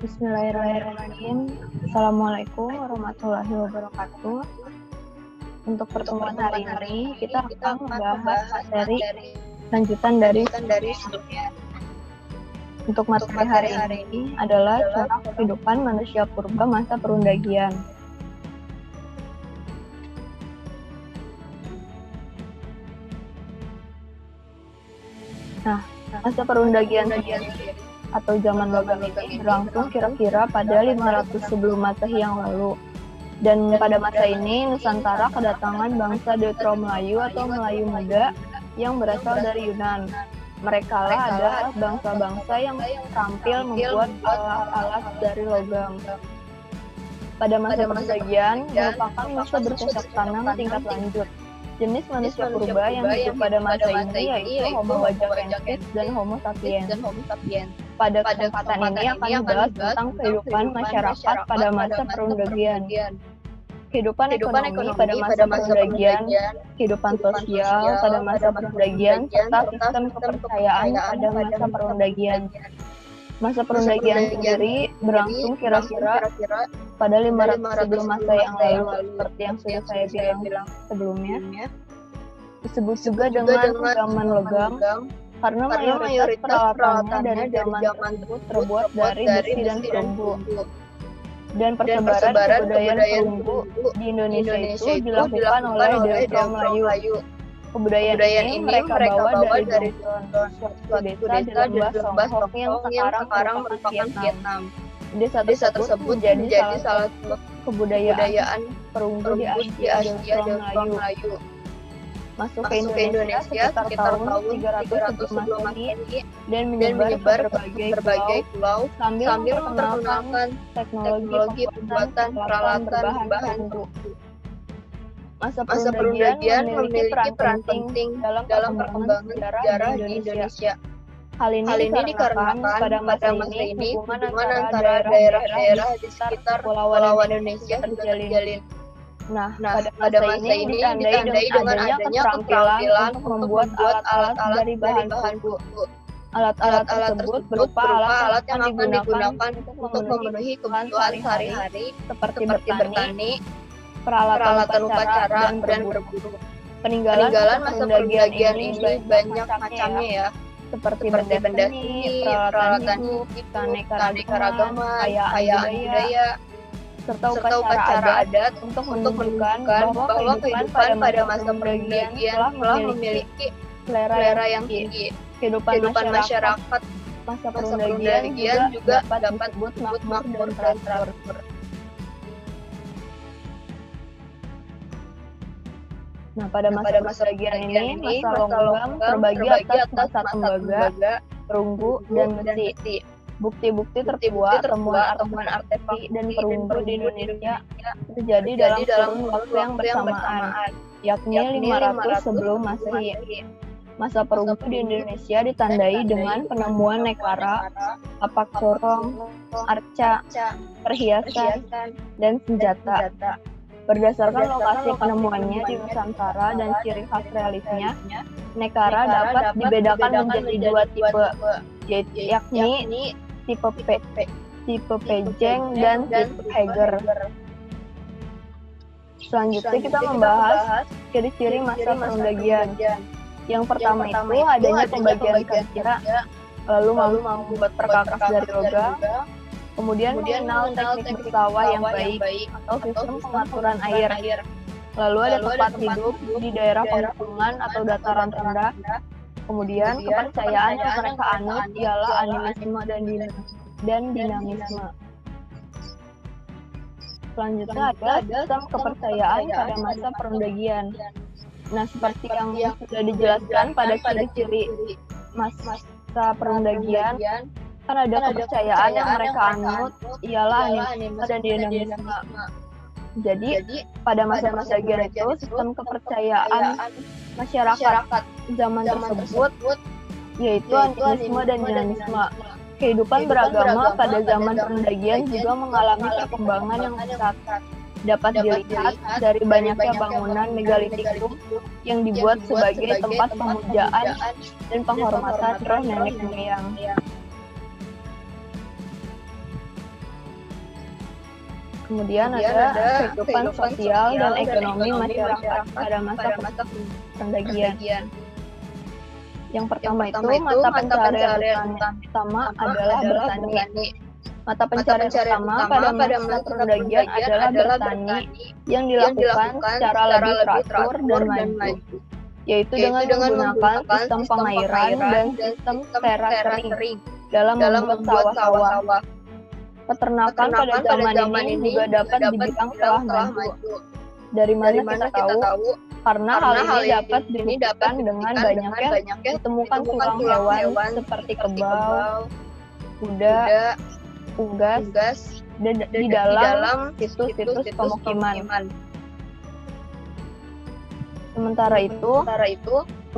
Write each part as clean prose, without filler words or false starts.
Bismillahirrahmanirrahim. Assalamualaikum warahmatullahi wabarakatuh. Untuk pertemuan hari ini kita akan membahas materi lanjutan dari sebelumnya. Untuk materi hari ini adalah corak kehidupan manusia purba masa perundagian. Nah, masa perundagian atau zaman logam ini berlangsung kira-kira pada 500 sebelum Masehi yang lalu. Dan pada masa ini Nusantara kedatangan bangsa Deutero Melayu atau Melayu Muda yang berasal dari Yunan. Mereka lah adalah bangsa-bangsa yang terampil membuat alat-alat dari logam. Pada masa perundagian merupakan masa bercocok tanam tingkat lanjut. Jenis manusia purba yang hidup pada masa ini yaitu Homo Wajrakensis dan Homo sapiens. Pada kesempatan ini akan dibahas tentang kehidupan masyarakat pada masa perundagian. Kehidupan ekonomi pada masa perundagian, kehidupan sosial pada masa perundagian, serta sistem kepercayaan pada masa perundagian. Masa perundagian sendiri berlangsung kira-kira pada 500 sebelum masa yang lalu, seperti yang sudah saya bilang sebelumnya. Disebut juga dengan zaman logam, karena mayoritas peralatannya dari zaman tersebut terbuat dari besi dan perunggu. Dan persebaran kebudayaan perunggu di Indonesia itu dilakukan oleh Deutero Melayu. Kebudayaan ini mereka bawa dari suatu desa di lembah Songhong yang sekarang merupakan Vietnam. Desa tersebut menjadi salah satu kebudayaan perunggu di Asia Deutero Melayu. Masuk ke Indonesia sekitar tahun 300 sebelum Masehi dan menyebar ke berbagai pulau sambil memperkenalkan teknologi pembuatan peralatan berbahan perunggu. Masa perundagian memiliki peran penting dalam perkembangan sejarah di Indonesia. Hal ini dikarenakan pada masa ini hubungan antara daerah-daerah di sekitar Kepulauan Indonesia terjalin. Nah, pada masa ini ditandai dengan adanya keterampilan untuk membuat alat-alat dari bahan perunggu. Alat-alat tersebut berupa alat yang akan digunakan untuk memenuhi kebutuhan sehari-hari seperti bertani, peralatan upacara, dan berburu. Peninggalan masa perundagian ini banyak macamnya ya, seperti benda seni, peralatan hidup, keanekaragaman, kekayaan budaya, serta upacara adat untuk menunjukkan bahwa kehidupan pada masa perundagian telah memiliki selera yang tinggi. Kehidupan masyarakat masa perundagian juga dapat disebut makmur dan teratur. Nah, pada masa perundagian ini, masa logam terbagi atas masa tembaga, perunggu, dan besi. Bukti-bukti terkuat temuan artefak dan perunggu di Indonesia terjadi dalam kurun waktu yang bersamaan, yakni 500 sebelum Masehi. Masa perunggu di Indonesia ditandai dengan penemuan nekara, tapak corong, arca, perhiasan, dan senjata. Berdasarkan lokasi penemuannya di Nusantara dan ciri khas reliefnya, nekara dapat dibedakan menjadi dua tipe, yakni tipe pejeng dan tipe heger. Selanjutnya kita membahas ciri-ciri masa perundagian. Yang pertama itu adanya pembagian kerja, lalu membuat perkakas dari logam, kemudian mengenal teknik bersawah yang baik atau sistem pengaturan air. Lalu ada tempat hidup di daerah pegunungan atau dataran rendah. Kemudian kepercayaan yang mereka anut ialah animisme dan dinamisme. Selanjutnya ada sistem kepercayaan pada masa perundagian. Nah, seperti yang sudah dijelaskan pada ciri-ciri masa perundagian, kan ada kepercayaan yang mereka anut ialah animisme dan dinamisme. Jadi pada masa perundagian itu sistem kepercayaan masyarakat zaman tersebut yaitu animisme dan dinamisme. Kehidupan beragama pada zaman perundagian juga mengalami perkembangan yang pesat. Dapat dilihat dari banyaknya bangunan megalitikum yang dibuat sebagai tempat pemujaan dan penghormatan roh nenek moyang. Kemudian ada kehidupan sosial dan ekonomi masyarakat pada masa pendagian. Yang pertama itu mata pencarian utama adalah bertani. Mata pencarian utama pada masa pendagian adalah bertani yang dilakukan secara lebih teratur dan maju, yaitu dengan menggunakan sistem pengairan dan sistem terasering dalam membuat sawah-sawah. Peternakan pada zaman ini juga dapat dibilang telah maju. Dari mana kita tahu? Karena hal ini dapat dibuktikan dengan banyaknya ditemukan tulang hewan seperti kebau, kuda, unggas, dan di dalam situs-situs pemukiman. Sementara itu,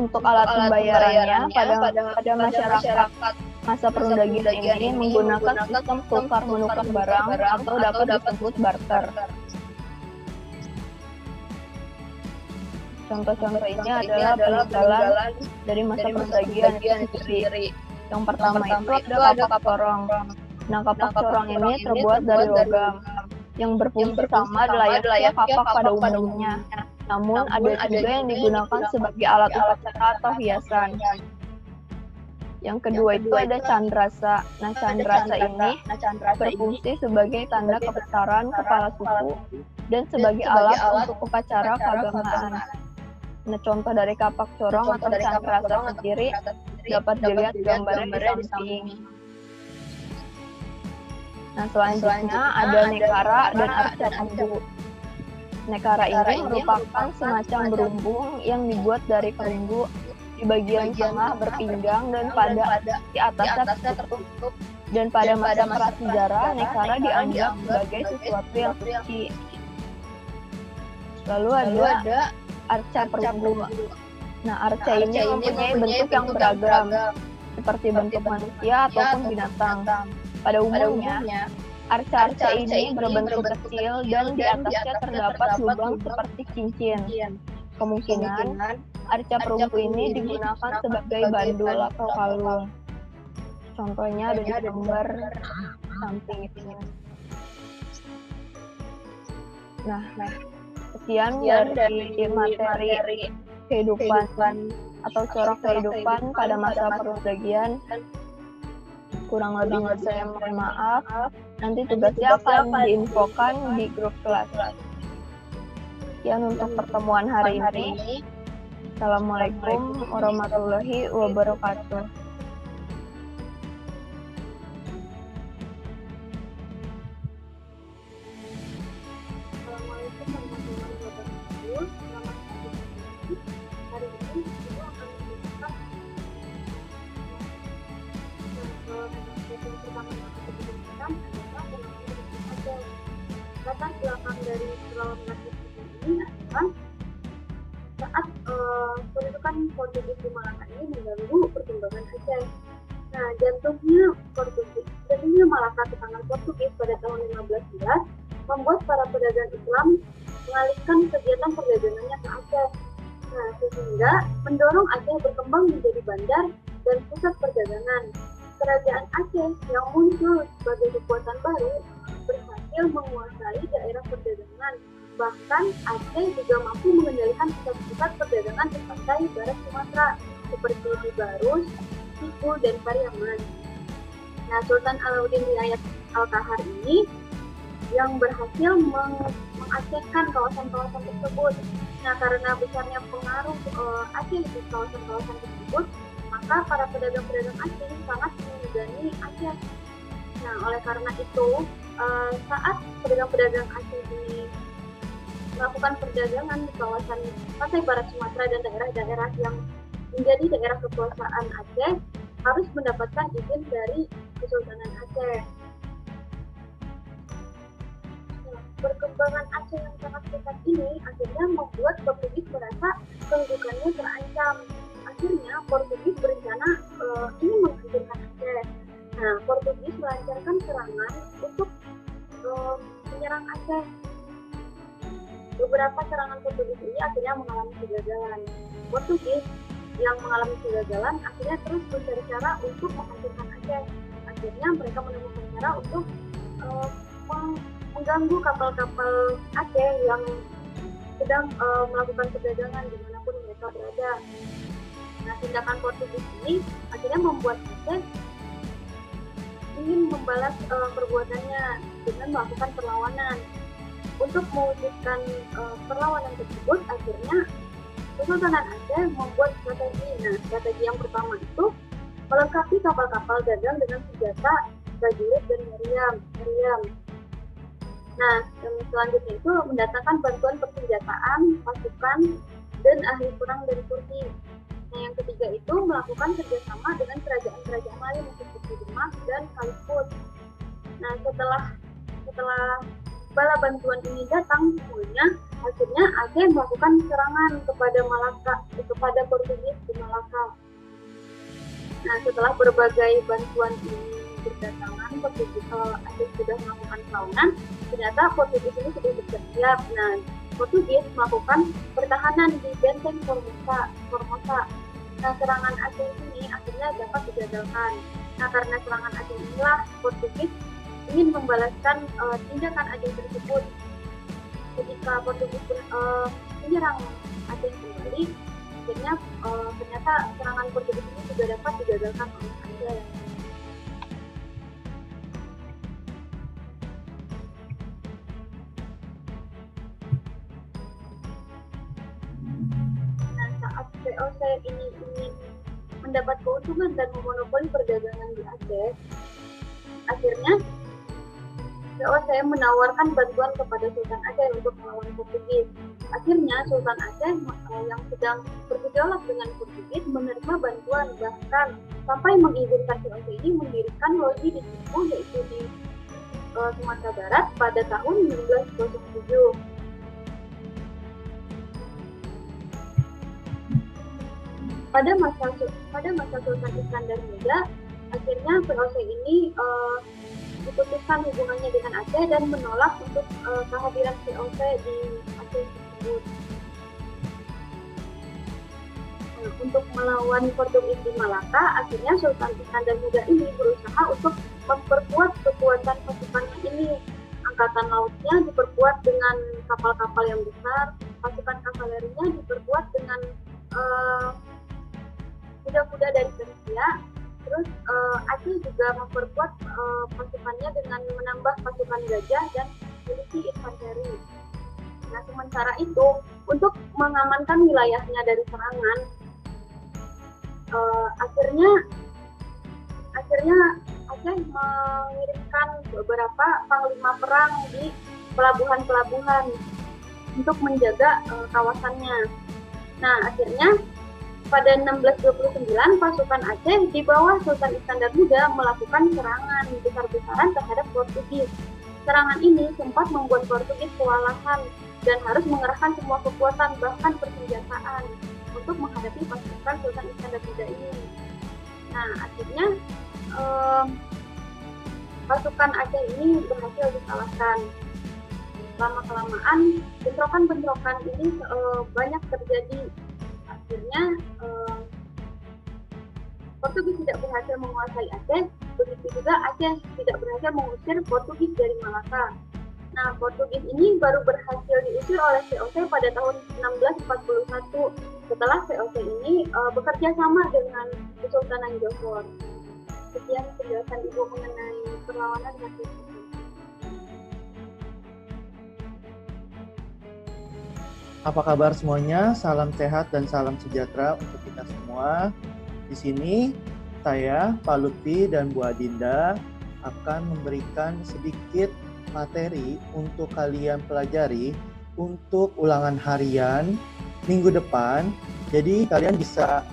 untuk alat pembayarannya pada masyarakat masa perundagian ini menggunakan sistem tukar-menukar barang atau dapat disebut barter. Contoh-contoh ini adalah peninggalan dari masa perundagian sendiri. Yang pertama itu ada kapak corong. Nah, kapak corong ini terbuat dari logam yang berfungsi sama layaknya kapak pada umumnya. Namun ada juga yang digunakan sebagai alat upacara atau hiasan. Yang kedua itu ada candrasa. Nah, candrasa ini berfungsi sebagai tanda kebesaran kepala suku dan sebagai alat untuk upacara keagamaan. Nah, contoh dari kapak corong atau candrasa sendiri dapat dilihat gambarnya di samping. Nah, selanjutnya ada nekara dan arca perunggu. Nekara ini merupakan semacam berumbung yang dibuat dari perunggu. Di bagian tengah berpinggang dan pada di atasnya tertutup. Dan pada masa prasejarah, nekara dianggap sebagai sesuatu yang suci. Lalu ada arca perunggu. Nah, arca ini mempunyai bentuk yang beragam, seperti bentuk manusia ataupun binatang. Pada umumnya, arca-arca ini berbentuk kecil dan di atasnya terdapat lubang seperti cincin. Kemungkinan arca perunggu ini digunakan sebagai bandul atau kalung. Contohnya ada di gambar samping itu. Nah, sekian dari materi kehidupan atau corak kehidupan pada masa perundagian. Kurang lebihnya saya mohon maaf. Nanti tugasnya akan diinfokan di grup kelas. Sekian untuk pertemuan hari ini. Assalamualaikum warahmatullahi wabarakatuh. Assalamualaikum warahmatullahi wabarakatuh. Selamat pagi. Hari ini kita akan membahas yang pertama yang kita bicarakan adalah pengembangan Aceh. Latar belakang dari Pulau Aceh ini adalah saat pendudukan Portugis di Malaka ini mengganggu perkembangan Aceh. Nah, jantungnya Malaka ke tangan Portugis pada tahun 1511 membuat para pedagang Islam mengalihkan kegiatan perdagangannya ke Aceh. Nah, sehingga mendorong Aceh berkembang menjadi bandar dan pusat perdagangan. Kerajaan Aceh yang muncul sebagai kekuatan baru berhasil menguasai daerah perdagangan. Bahkan Aceh juga mampu mengendalikan pusat-pusat perdagangan di pantai barat Sumatera seperti di Barus, Siku, dan Pariaman. Nah, Sultan Alauddin Wilayah Al-Kahar ini yang berhasil mengacehkan kawasan-kawasan tersebut. Nah, karena besarnya pengaruh Aceh di kawasan-kawasan tersebut, maka para pedagang-pedagang Aceh sangat menggani Aceh. Nah, oleh karena itu, saat pedagang-pedagang Aceh ini melakukan perdagangan di kawasan pantai barat Sumatera dan daerah-daerah yang menjadi daerah kekuasaan Aceh, harus mendapatkan izin dari Kesultanan Aceh. Perkembangan Aceh yang sangat cepat ini akhirnya membuat Portugis merasa kedudukannya terancam. Akhirnya Portugis berencana ingin menghancurkan Aceh. Nah, Portugis melancarkan serangan untuk menyerang Aceh. Beberapa serangan Portugis ini akhirnya mengalami kegagalan. Portugis yang mengalami kegagalan akhirnya terus mencari cara untuk menghancurkan Aceh. Akhirnya mereka menemukan cara untuk mengganggu kapal-kapal Aceh yang sedang melakukan perdagangan dimanapun mereka berada. Nah, tindakan Portugis ini akhirnya membuat Aceh ingin membalas perbuatannya dengan melakukan perlawanan. Untuk mewujudkan perlawanan tersebut, akhirnya Kesultanan Aceh membuat strategi. Nah, strategi yang pertama itu melengkapi kapal-kapal dagang dengan senjata, prajurit, dan meriam. Nah, yang selanjutnya itu mendatangkan bantuan persenjataan, pasukan, dan ahli perang dari Turki. Nah, yang ketiga itu melakukan kerjasama dengan kerajaan-kerajaan lain seperti Demak dan Kaliput. Nah, setelah bala bantuan ini datang semuanya, akhirnya Aceh melakukan serangan kepada Portugis di Malaka. Nah, setelah berbagai bantuan ini berdatangan, Aceh sudah melakukan perlawanan, ternyata Portugis ini sudah bersiap. Nah, Portugis melakukan pertahanan di benteng Formosa. Nah, serangan Aceh ini akhirnya dapat digagalkan. Nah, karena serangan Aceh inilah Portugis ingin membalaskan tindakan Aceh tersebut. Ketika Portugis menyerang Aceh kembali, akhirnya ternyata serangan Portugis ini juga dapat digagalkan oleh Aceh. Nah, saat VOC ini ingin mendapat keuntungan dan memonopoli perdagangan di Aceh, akhirnya VOC menawarkan bantuan kepada Sultan Aceh untuk melawan Portugis. Akhirnya Sultan Aceh yang sedang bergejolak dengan Portugis menerima bantuan, bahkan sampai mengizinkan VOC ini mendirikan loji di Cepu, yaitu di Sumatera Barat pada tahun 1907. Pada masa Sultan Iskandar Muda, akhirnya VOC ini diputuskan hubungannya dengan Aceh dan menolak untuk kehadiran VOC di Aceh tersebut. Untuk melawan Portugis di Malaka, akhirnya Sultan Iskandar Muda ini berusaha untuk memperkuat kekuatan pasukannya ini. Angkatan lautnya diperkuat dengan kapal-kapal yang besar, pasukan kavalerinya diperkuat dengan kuda-kuda dari Persia. Terus Aceh juga memperkuat pasukannya dengan menambah pasukan gajah dan milisi infanteri. Nah, sementara itu untuk mengamankan wilayahnya dari serangan, akhirnya Aceh mengirimkan beberapa panglima perang di pelabuhan-pelabuhan untuk menjaga kawasannya. Nah, akhirnya pada 1629 pasukan Aceh di bawah Sultan Iskandar Muda melakukan serangan besar-besaran terhadap Portugis. Serangan ini sempat membuat Portugis kewalahan dan harus mengerahkan semua kekuatan bahkan persenjataan untuk menghadapi pasukan Sultan Iskandar Muda ini. Nah, akhirnya pasukan Aceh ini berhasil dikalahkan. Lama-kelamaan bentrokan-bentrokan ini banyak terjadi. Akhirnya Portugis tidak berhasil menguasai Aceh, begitu juga Aceh tidak berhasil mengusir Portugis dari Malaka. Nah, Portugis ini baru berhasil diusir oleh VOC pada tahun 1641 setelah VOC ini bekerja sama dengan Kesultanan Johor. Sekian penjelasan Ibu mengenai perlawanan Aceh. Apa kabar semuanya? Salam sehat dan salam sejahtera untuk kita semua. Di sini saya, Pak Lutfi dan Bu Adinda akan memberikan sedikit materi untuk kalian pelajari untuk ulangan harian minggu depan. Jadi kalian bisa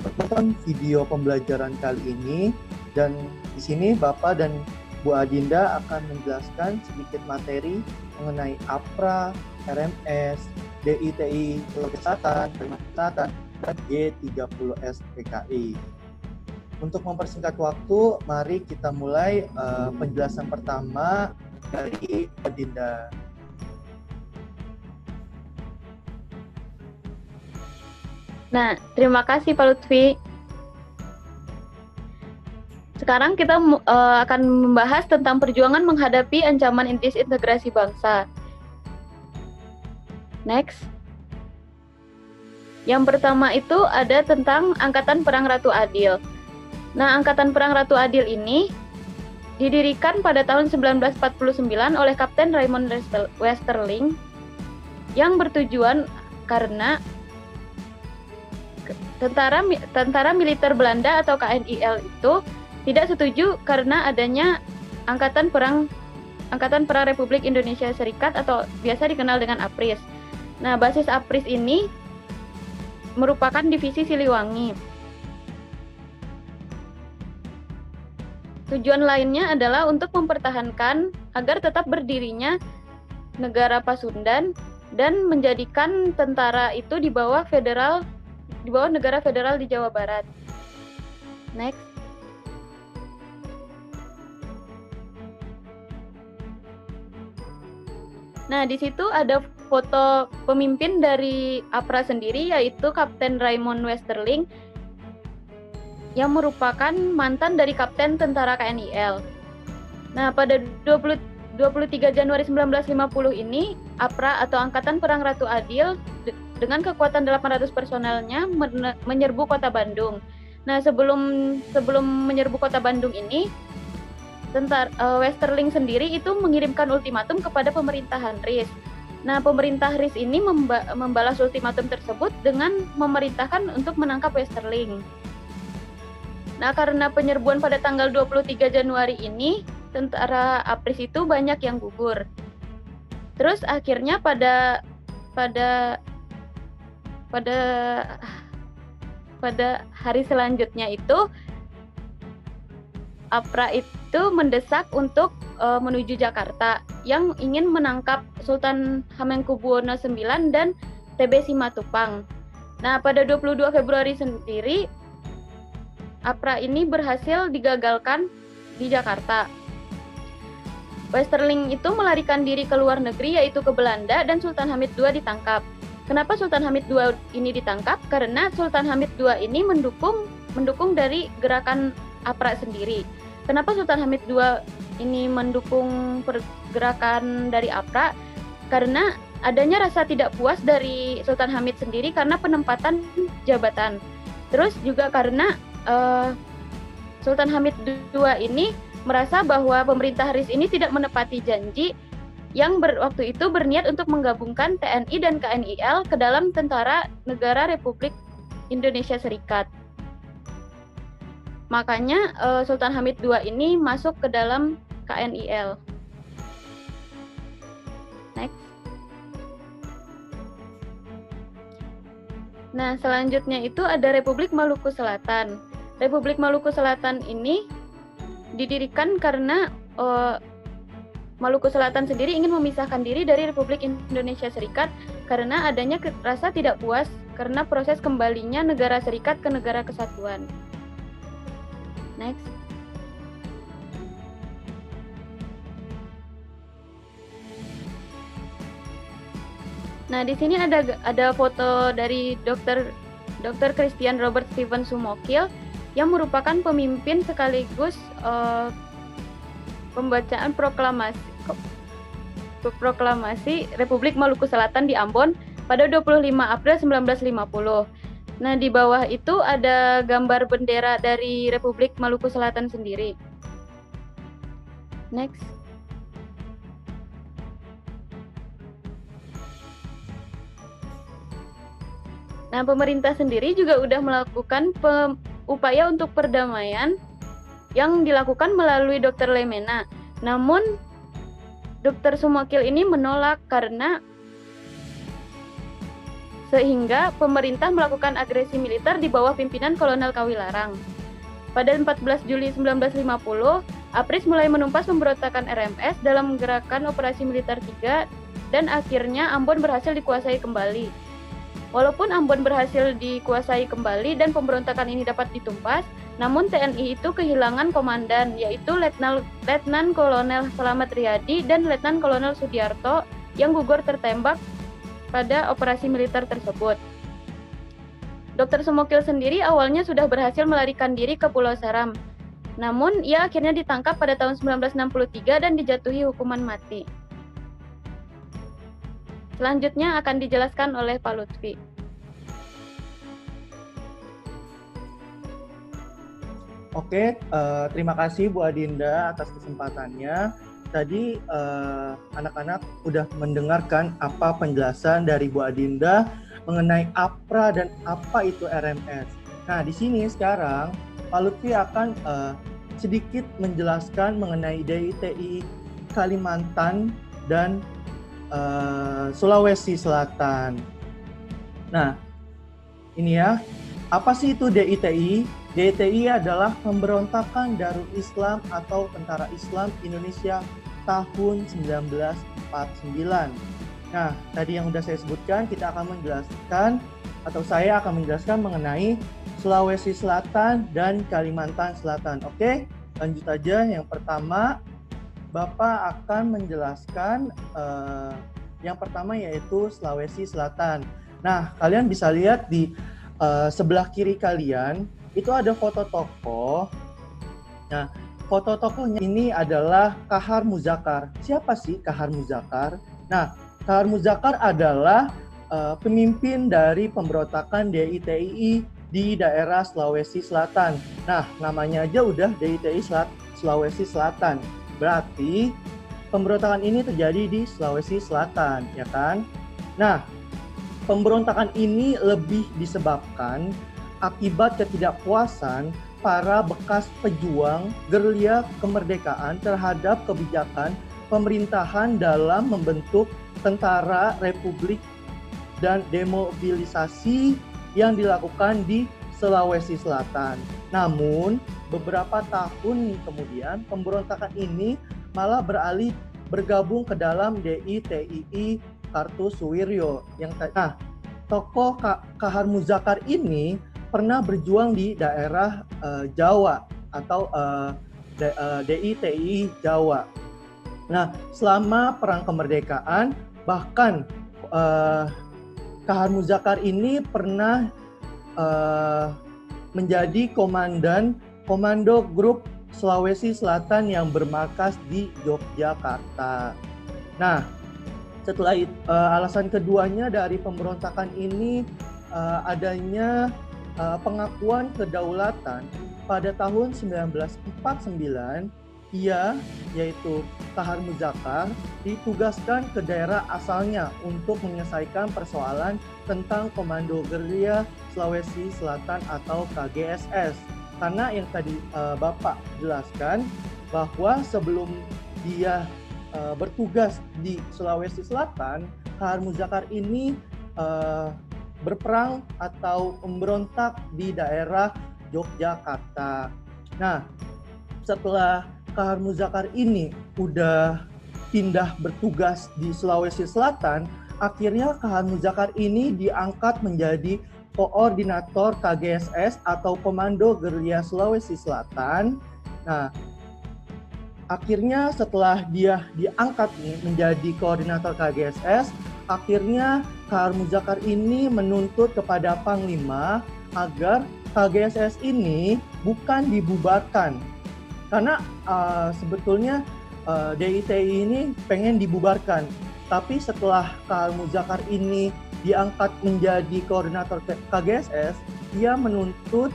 menonton video pembelajaran kali ini, dan di sini Bapak dan Bu Adinda akan menjelaskan sedikit materi mengenai APRA, RMS, DITI, Kesehatan, Kesehatan, dan G30S PKI. Untuk mempersingkat waktu, mari kita mulai penjelasan pertama dari Adinda. Nah, terima kasih Pak Lutfi. sekarang kita akan membahas tentang perjuangan menghadapi ancaman disintegrasi bangsa. Next. Yang pertama itu ada tentang Angkatan Perang Ratu Adil. Nah, Angkatan Perang Ratu Adil ini didirikan pada tahun 1949 oleh Kapten Raymond Westerling yang bertujuan karena tentara militer Belanda atau KNIL itu tidak setuju karena adanya Angkatan Perang Republik Indonesia Serikat atau biasa dikenal dengan APRIS. Nah, basis APRIS ini merupakan divisi Siliwangi. Tujuan lainnya adalah untuk mempertahankan agar tetap berdirinya negara Pasundan dan menjadikan tentara itu di bawah negara federal di Jawa Barat. Next. Nah, di situ ada foto pemimpin dari APRA sendiri, yaitu Kapten Raymond Westerling yang merupakan mantan dari Kapten Tentara KNIL. Nah, pada 23 Januari 1950 ini, APRA atau Angkatan Perang Ratu Adil dengan kekuatan 800 personelnya menyerbu kota Bandung. Nah, sebelum menyerbu kota Bandung ini, Westerling sendiri itu mengirimkan ultimatum kepada pemerintahan RIS. Nah, pemerintah RIS ini membalas ultimatum tersebut dengan memerintahkan untuk menangkap Westerling. Nah, karena penyerbuan pada tanggal 23 Januari ini, tentara APRIS itu banyak yang gugur. Terus akhirnya pada hari selanjutnya itu APRA itu mendesak untuk menuju Jakarta yang ingin menangkap Sultan Hamengkubuwono IX dan TB Simatupang. Nah, pada 22 Februari sendiri APRA ini berhasil digagalkan di Jakarta. Westerling itu melarikan diri ke luar negeri, yaitu ke Belanda, dan Sultan Hamid II ditangkap. Kenapa Sultan Hamid II ini ditangkap? Karena Sultan Hamid II ini mendukung dari gerakan APRA sendiri. Kenapa Sultan Hamid II ini mendukung pergerakan dari APRA? Karena adanya rasa tidak puas dari Sultan Hamid sendiri karena penempatan jabatan. Terus juga karena Sultan Hamid II ini merasa bahwa pemerintah RIS ini tidak menepati janji yang waktu itu berniat untuk menggabungkan TNI dan KNIL ke dalam Tentara Negara Republik Indonesia Serikat. Makanya Sultan Hamid II ini masuk ke dalam KNIL. Next. Nah, selanjutnya itu ada Republik Maluku Selatan. Republik Maluku Selatan ini didirikan karena Maluku Selatan sendiri ingin memisahkan diri dari Republik Indonesia Serikat karena adanya rasa tidak puas karena proses kembalinya negara serikat ke negara kesatuan. Next. Nah, di sini ada foto dari Dr. Christian Robert Stephen Sumokil yang merupakan pemimpin sekaligus pembacaan proklamasi Republik Maluku Selatan di Ambon pada 25 April 1950. Nah, di bawah itu ada gambar bendera dari Republik Maluku Selatan sendiri. Next. Nah, pemerintah sendiri juga udah melakukan upaya untuk perdamaian yang dilakukan melalui Dr. Lemena. Namun, Dr. Sumokil ini menolak sehingga pemerintah melakukan agresi militer di bawah pimpinan Kolonel Kawilarang. Pada 14 Juli 1950, APRIS mulai menumpas pemberontakan RMS dalam gerakan Operasi Militer 3 dan akhirnya Ambon berhasil dikuasai kembali. Walaupun Ambon berhasil dikuasai kembali dan pemberontakan ini dapat ditumpas, namun TNI itu kehilangan komandan, yaitu Letnan Kolonel Slamet Riyadi dan Letnan Kolonel Sudiarto yang gugur tertembak pada operasi militer tersebut. Dr. Sumokil sendiri awalnya sudah berhasil melarikan diri ke Pulau Saram. Namun, ia akhirnya ditangkap pada tahun 1963 dan dijatuhi hukuman mati. Selanjutnya akan dijelaskan oleh Pak Lutfi. Oke, terima kasih Bu Adinda atas kesempatannya. Tadi anak-anak udah mendengarkan apa penjelasan dari Bu Adinda mengenai APRA dan apa itu RMS. Nah, di sini sekarang Pak Lutfi akan sedikit menjelaskan mengenai DITI Kalimantan dan Sulawesi Selatan. Nah, ini ya, apa sih itu DITI? DITI adalah Pemberontakan Darul Islam atau Tentara Islam Indonesia tahun 1949. Nah, tadi yang sudah saya sebutkan, kita akan menjelaskan atau saya akan menjelaskan mengenai Sulawesi Selatan dan Kalimantan Selatan. Oke, lanjut aja. Yang pertama, Bapak akan menjelaskan yang pertama yaitu Sulawesi Selatan. Nah, kalian bisa lihat di sebelah kiri kalian itu ada foto tokoh. Nah, foto tokohnya ini adalah Kahar Muzakar. Siapa sih Kahar Muzakar? Nah, Kahar Muzakar adalah pemimpin dari pemberontakan DITI di daerah Sulawesi Selatan. Nah, namanya aja udah DITI Sulawesi Selatan. Berarti pemberontakan ini terjadi di Sulawesi Selatan, ya kan? Nah, pemberontakan ini lebih disebabkan akibat ketidakpuasan para bekas pejuang gerilya kemerdekaan terhadap kebijakan pemerintahan dalam membentuk tentara republik dan demobilisasi yang dilakukan di Sulawesi Selatan. Namun, beberapa tahun kemudian pemberontakan ini malah bergabung ke dalam DITI Kartosuwiryo. Nah, tokoh Kahar Muzakar ini pernah berjuang di daerah Jawa atau DITI Jawa. Nah, selama perang kemerdekaan bahkan Kahar Muzakar ini pernah menjadi komando grup Sulawesi Selatan yang bermarkas di Yogyakarta. Nah, setelah alasan keduanya dari pemberontakan ini adanya pengakuan kedaulatan pada tahun 1949, ia yaitu Kahar Muzakar ditugaskan ke daerah asalnya untuk menyelesaikan persoalan tentang Komando Gerilya Sulawesi Selatan atau KGSS. Karena yang tadi Bapak jelaskan bahwa sebelum dia bertugas di Sulawesi Selatan, Kahar Muzakar ini berperang atau memberontak di daerah Yogyakarta. Nah, setelah Kahar Muzakar ini udah pindah bertugas di Sulawesi Selatan, akhirnya Kahar Muzakar ini diangkat menjadi koordinator KGSS atau Komando Gerilya Sulawesi Selatan. Nah, akhirnya setelah dia diangkat menjadi koordinator KGSS, akhirnya Kahar Muzakar ini menuntut kepada Panglima agar KGSS ini bukan dibubarkan. Karena sebetulnya DITI ini pengen dibubarkan. Tapi setelah Kahar Muzakar ini diangkat menjadi koordinator KGSS, ia menuntut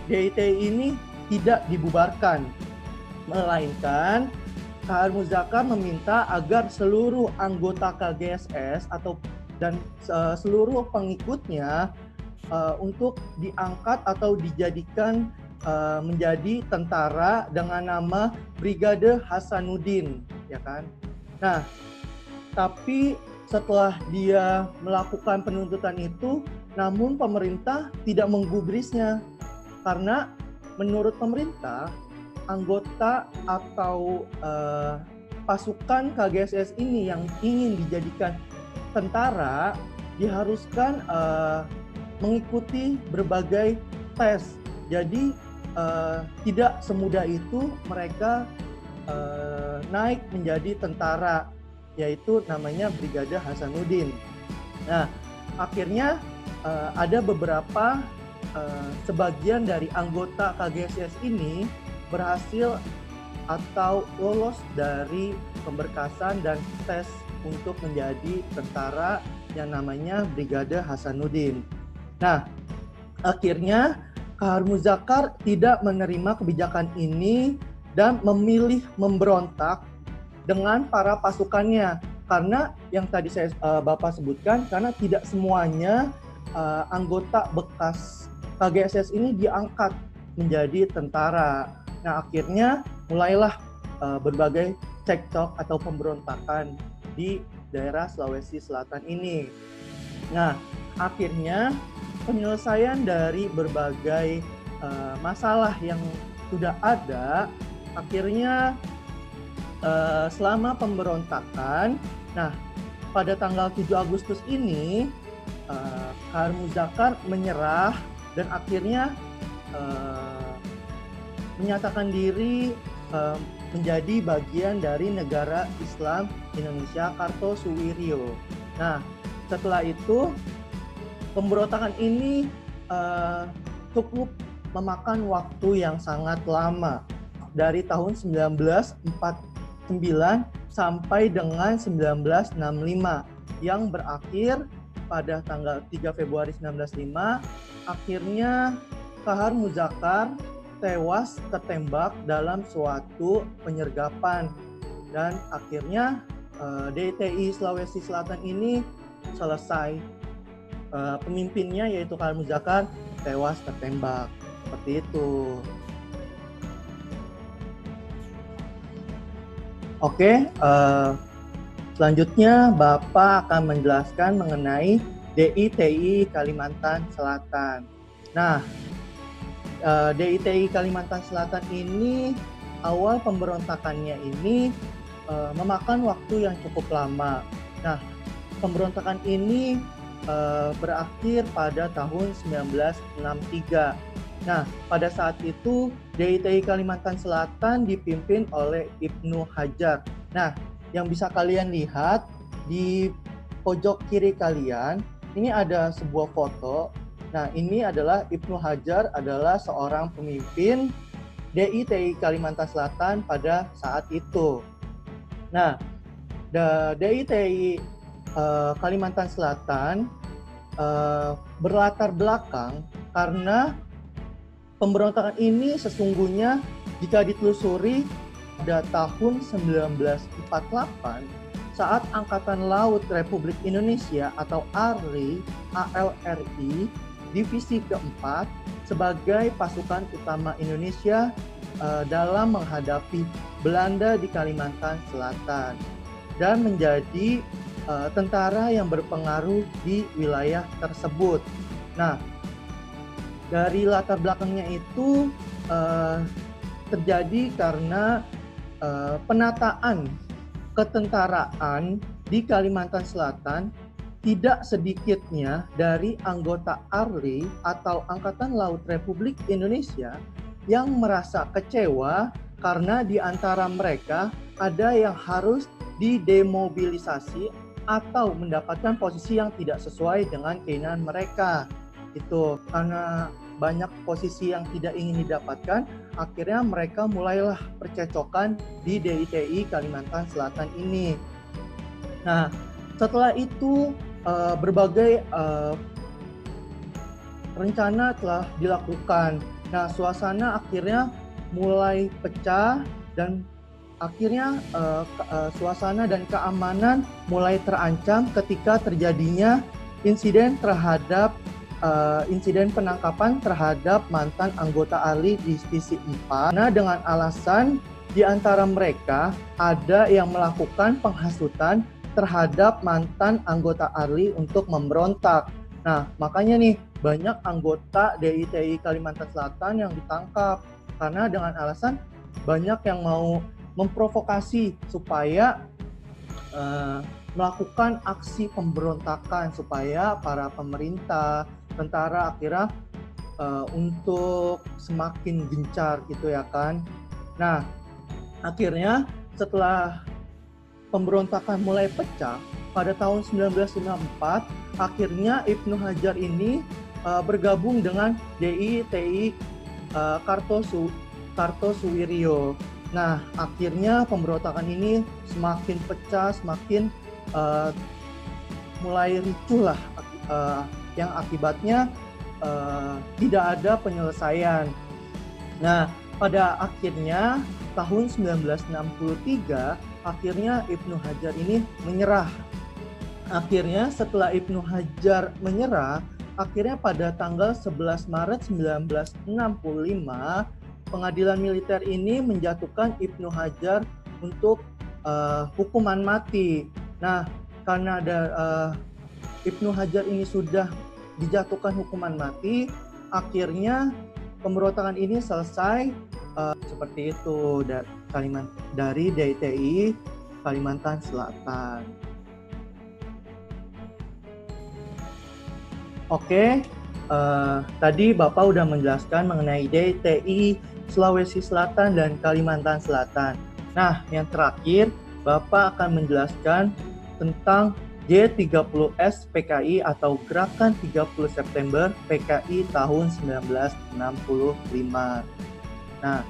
DITI ini tidak dibubarkan. Melainkan Kahar Muzakar meminta agar seluruh anggota KGSS dan seluruh pengikutnya untuk diangkat atau dijadikan menjadi tentara dengan nama Brigade Hasanuddin, ya kan? Nah, tapi setelah dia melakukan penuntutan itu, namun pemerintah tidak menggubrisnya karena menurut pemerintah anggota atau pasukan KGSS ini yang ingin dijadikan tentara diharuskan mengikuti berbagai tes. Jadi tidak semudah itu mereka naik menjadi tentara, yaitu namanya Brigade Hasanuddin. Nah, akhirnya ada beberapa sebagian dari anggota KGSS ini berhasil atau lolos dari pemberkasan dan tes untuk menjadi tentara yang namanya Brigade Hasanuddin. Nah, akhirnya Kahar Muzakar tidak menerima kebijakan ini dan memilih memberontak dengan para pasukannya. Karena yang tadi Bapak sebutkan, karena tidak semuanya anggota bekas KGSS ini diangkat menjadi tentara. Nah, akhirnya mulailah berbagai cekcok atau pemberontakan di daerah Sulawesi Selatan ini. Nah, akhirnya penyelesaian dari berbagai masalah yang sudah ada, akhirnya selama pemberontakan, nah pada tanggal 7 Agustus ini Kahar Muzakar menyerah dan akhirnya menyatakan diri menjadi bagian dari negara Islam Indonesia Kartosuwiryo. Nah, setelah itu pemberontakan ini cukup memakan waktu yang sangat lama, dari tahun 1949 sampai dengan 1965 yang berakhir pada tanggal 3 Februari 1965. Akhirnya Kahar Muzakar tewas tertembak dalam suatu penyergapan dan akhirnya DITI Sulawesi Selatan ini selesai. Pemimpinnya yaitu Kahar Muzakar tewas tertembak. Seperti itu. Oke, selanjutnya Bapak akan menjelaskan mengenai DITI Kalimantan Selatan. Nah, DITI Kalimantan Selatan ini awal pemberontakannya ini memakan waktu yang cukup lama. Nah, pemberontakan ini berakhir pada tahun 1963. Nah, pada saat itu DITI Kalimantan Selatan dipimpin oleh Ibnu Hajar. Nah, yang bisa kalian lihat di pojok kiri kalian, ini ada sebuah foto. Nah, ini adalah Ibnu Hajar, adalah seorang pemimpin DITI Kalimantan Selatan pada saat itu. Nah, DITI Kalimantan Selatan berlatar belakang karena pemberontakan ini sesungguhnya jika ditelusuri pada tahun 1948 saat Angkatan Laut Republik Indonesia atau ALRI Divisi keempat sebagai pasukan utama Indonesia dalam menghadapi Belanda di Kalimantan Selatan dan menjadi tentara yang berpengaruh di wilayah tersebut. Nah, dari latar belakangnya itu terjadi karena penataan ketentaraan di Kalimantan Selatan tidak sedikitnya dari anggota ALRI atau Angkatan Laut Republik Indonesia yang merasa kecewa karena di antara mereka ada yang harus didemobilisasi atau mendapatkan posisi yang tidak sesuai dengan keinginan mereka. Itu karena banyak posisi yang tidak ingin didapatkan, akhirnya mereka mulailah percecokan di DITI Kalimantan Selatan ini. Nah, setelah itu berbagai rencana telah dilakukan. Nah, suasana akhirnya mulai pecah dan akhirnya suasana dan keamanan mulai terancam ketika terjadinya insiden penangkapan terhadap mantan anggota ALRI Divisi 4. Nah, dengan alasan di antara mereka ada yang melakukan penghasutan terhadap mantan anggota ALRI untuk memberontak. Nah, makanya nih banyak anggota DITI Kalimantan Selatan yang ditangkap karena dengan alasan banyak yang mau memprovokasi supaya melakukan aksi pemberontakan supaya para pemerintah, tentara akhirnya untuk semakin gencar gitu ya kan. Nah, akhirnya setelah pemberontakan mulai pecah pada tahun 1954, akhirnya Ibnu Hajar ini bergabung dengan DI-TI Kartosuwiryo. Nah, akhirnya pemberontakan ini semakin pecah, semakin mulai ricuh lah, yang akibatnya tidak ada penyelesaian. Nah, pada akhirnya tahun 1963, akhirnya Ibnu Hajar ini menyerah. Akhirnya setelah Ibnu Hajar menyerah, akhirnya pada tanggal 11 Maret 1965, pengadilan militer ini menjatuhkan Ibnu Hajar untuk hukuman mati. Nah, karena ada Ibnu Hajar ini sudah dijatuhkan hukuman mati, akhirnya pemberontakan ini selesai. Seperti itu dari DI-TI Kalimantan Selatan. Oke, tadi Bapak udah menjelaskan mengenai DI-TI Sulawesi Selatan dan Kalimantan Selatan. Nah, yang terakhir Bapak akan menjelaskan tentang G30S PKI atau Gerakan 30 September PKI tahun 1965. Nah,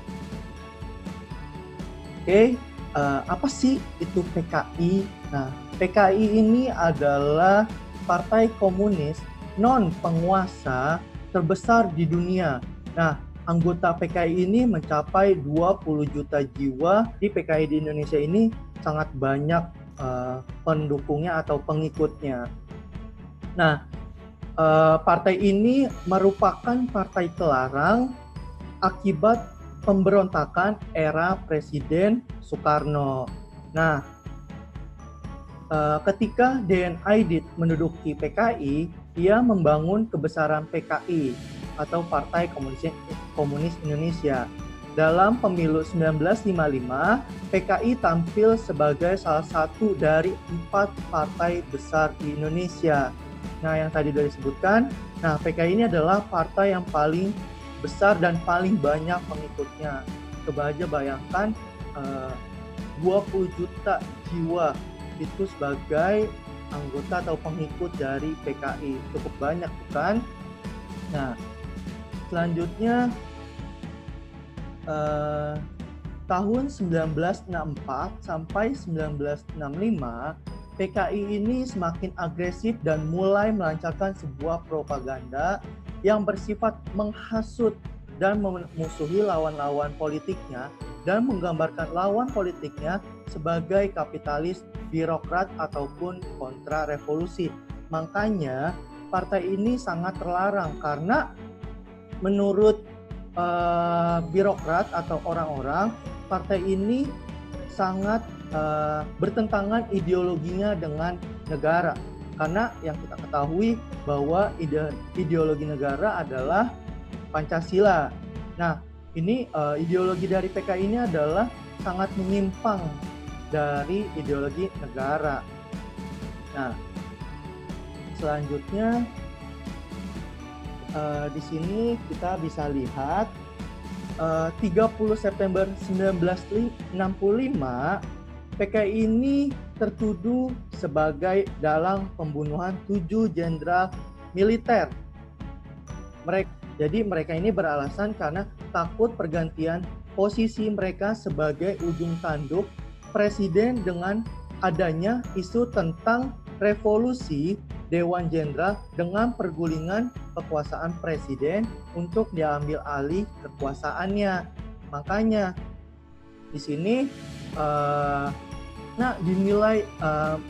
apa sih itu PKI? Nah, PKI ini adalah partai komunis non-penguasa terbesar di dunia. Nah, anggota PKI ini mencapai 20 juta jiwa. Di PKI di Indonesia ini sangat banyak pendukungnya atau pengikutnya. Nah, partai ini merupakan partai terlarang akibat pemberontakan era Presiden Soekarno. Nah, ketika D.N. Aidit menduduki PKI, ia membangun kebesaran PKI atau Partai Komunis Indonesia. Dalam pemilu 1955, PKI tampil sebagai salah satu dari 4 partai besar di Indonesia. Nah, yang tadi sudah disebutkan, nah PKI ini adalah partai yang paling besar dan paling banyak pengikutnya. Coba aja bayangkan 20 juta jiwa itu sebagai anggota atau pengikut dari PKI. Cukup banyak, bukan? Nah, selanjutnya tahun 1964 sampai 1965, PKI ini semakin agresif dan mulai melancarkan sebuah propaganda yang bersifat menghasut dan memusuhi lawan-lawan politiknya dan menggambarkan lawan politiknya sebagai kapitalis, birokrat, ataupun kontra revolusi. Makanya partai ini sangat terlarang karena menurut birokrat atau orang-orang, partai ini sangat bertentangan ideologinya dengan negara. Karena yang kita ketahui bahwa ideologi negara adalah Pancasila. Nah, ini ideologi dari PKI ini adalah sangat menyimpang dari ideologi negara. Nah, selanjutnya di sini kita bisa lihat 30 September 1965 PKI ini tertuduh sebagai dalang pembunuhan 7 jenderal militer. Jadi mereka ini beralasan karena takut pergantian posisi mereka sebagai ujung tanduk presiden dengan adanya isu tentang revolusi Dewan Jenderal dengan pergulingan kekuasaan presiden untuk diambil alih kekuasaannya. Makanya di sini dinilai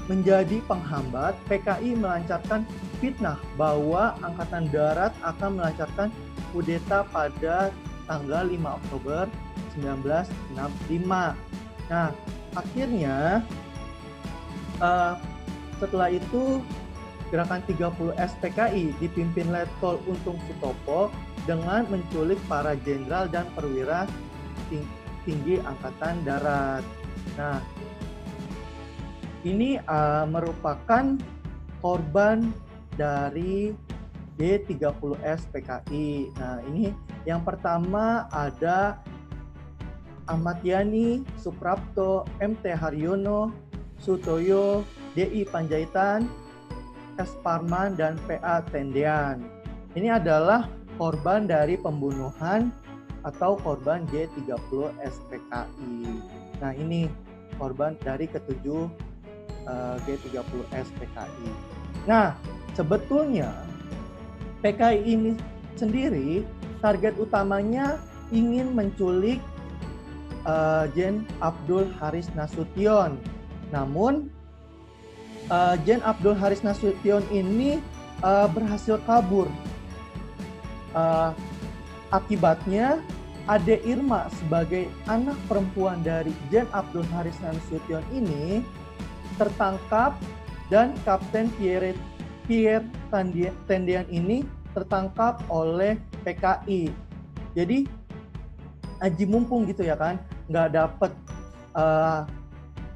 menjadi penghambat. PKI melancarkan fitnah bahwa Angkatan Darat akan melancarkan kudeta pada tanggal 5 Oktober 1965. Nah, akhirnya setelah itu Gerakan 30S PKI dipimpin Letkol Untung Sutopo dengan menculik para jenderal dan perwira tinggi Angkatan Darat. Nah, ini merupakan korban dari D30S PKI. Nah, ini yang pertama ada Ahmad Yani, Suprapto, MT Haryono, Sutoyo, DI Panjaitan, S. Parman, dan PA Tendean. ini adalah korban dari pembunuhan atau korban G30 SPKI. Nah, ini korban dari ketujuh G30 SPKI. Nah, sebetulnya PKI ini sendiri target utamanya ingin menculik Jen Abdul Haris Nasution. Namun Jen Abdul Haris Nasution ini berhasil kabur. Akibatnya Ade Irma sebagai anak perempuan dari Jen Abdul Haris Nasution ini tertangkap dan Kapten Pierre Tendian ini tertangkap oleh PKI. Jadi aji mumpung gitu ya kan, nggak dapet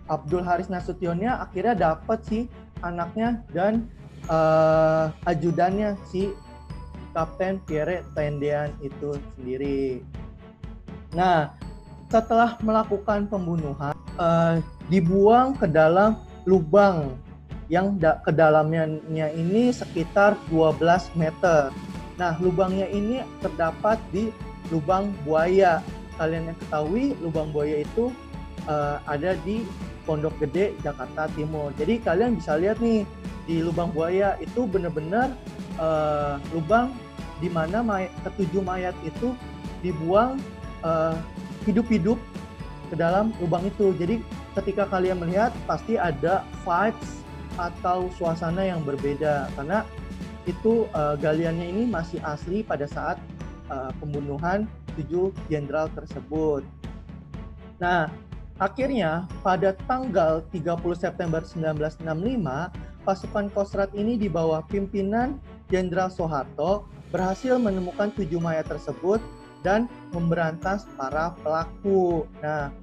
Abdul Haris Nasutionnya, akhirnya dapet si anaknya dan ajudannya si Kapten Pierre Tendian itu sendiri. Nah, setelah melakukan pembunuhan, dibuang ke dalam lubang yang kedalamnya ini sekitar 12 meter. Nah, lubangnya ini terdapat di lubang buaya. Kalian yang ketahui, lubang buaya itu ada di Pondok Gede, Jakarta Timur. Jadi kalian bisa lihat nih, di lubang buaya itu benar-benar lubang di mana ketujuh mayat itu dibuang hidup-hidup ke dalam lubang itu. Jadi ketika kalian melihat pasti ada vibes atau suasana yang berbeda karena itu galiannya ini masih asli pada saat pembunuhan 7 jenderal tersebut. Nah, akhirnya pada tanggal 30 September 1965, pasukan Kostrad ini di bawah pimpinan Jenderal Soeharto berhasil menemukan 7 mayat tersebut dan memberantas para pelaku. Nah,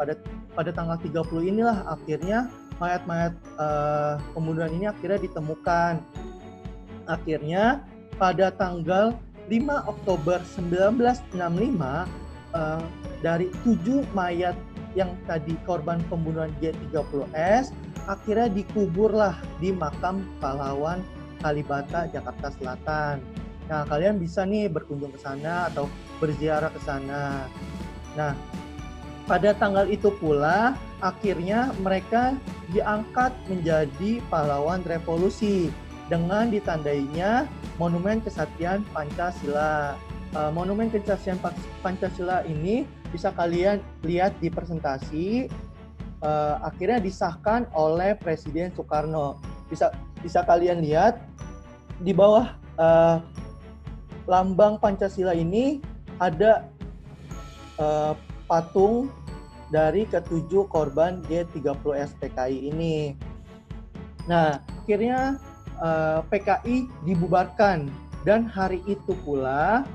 pada tanggal 30 inilah akhirnya mayat-mayat pembunuhan ini akhirnya ditemukan. Akhirnya pada tanggal 5 Oktober 1965 dari 7 mayat yang tadi korban pembunuhan G30S akhirnya dikuburlah di makam pahlawan Kalibata, Jakarta Selatan. Nah, kalian bisa nih berkunjung ke sana atau berziarah ke sana. Nah, pada tanggal itu pula akhirnya mereka diangkat menjadi pahlawan revolusi dengan ditandainya Monumen Kesatria Pancasila. Monumen Kesatria Pancasila ini bisa kalian lihat di presentasi. Akhirnya disahkan oleh Presiden Soekarno. Bisa kalian lihat di bawah lambang Pancasila ini ada patung dari ketujuh korban G30 SPKI ini. Nah, akhirnya PKI dibubarkan dan hari itu pula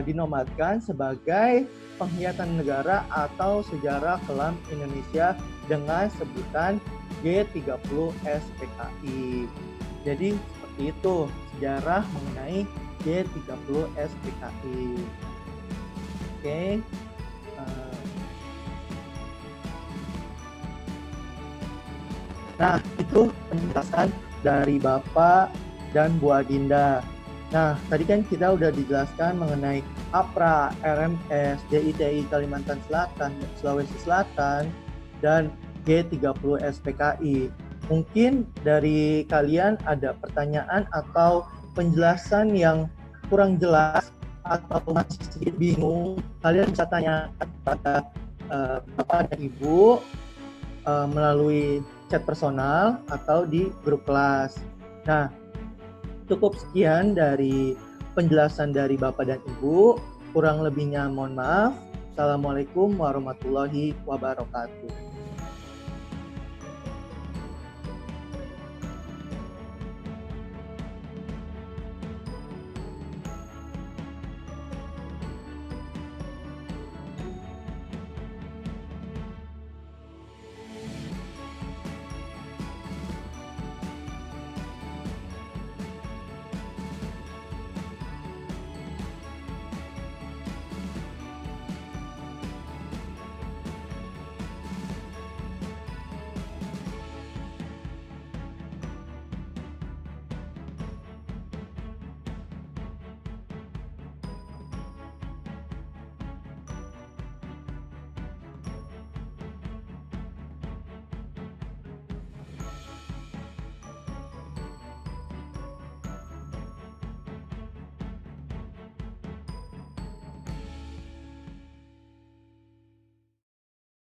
dinobatkan sebagai pengkhianatan negara atau sejarah kelam Indonesia dengan sebutan G30 SPKI. Jadi seperti itu sejarah mengenai G30 SPKI. Oke. Nah, itu penjelasan dari Bapak dan Bu Adinda. Nah, tadi kan kita udah dijelaskan mengenai APRA, RMS, DITI Kalimantan Selatan, Sulawesi Selatan, dan G30 SPKI. Mungkin dari kalian ada pertanyaan atau penjelasan yang kurang jelas atau masih sedikit bingung, kalian bisa tanya kepada Bapak dan Ibu melalui chat personal atau di grup kelas. Nah, cukup sekian dari penjelasan dari Bapak dan Ibu. Kurang lebihnya mohon maaf. Assalamualaikum warahmatullahi wabarakatuh.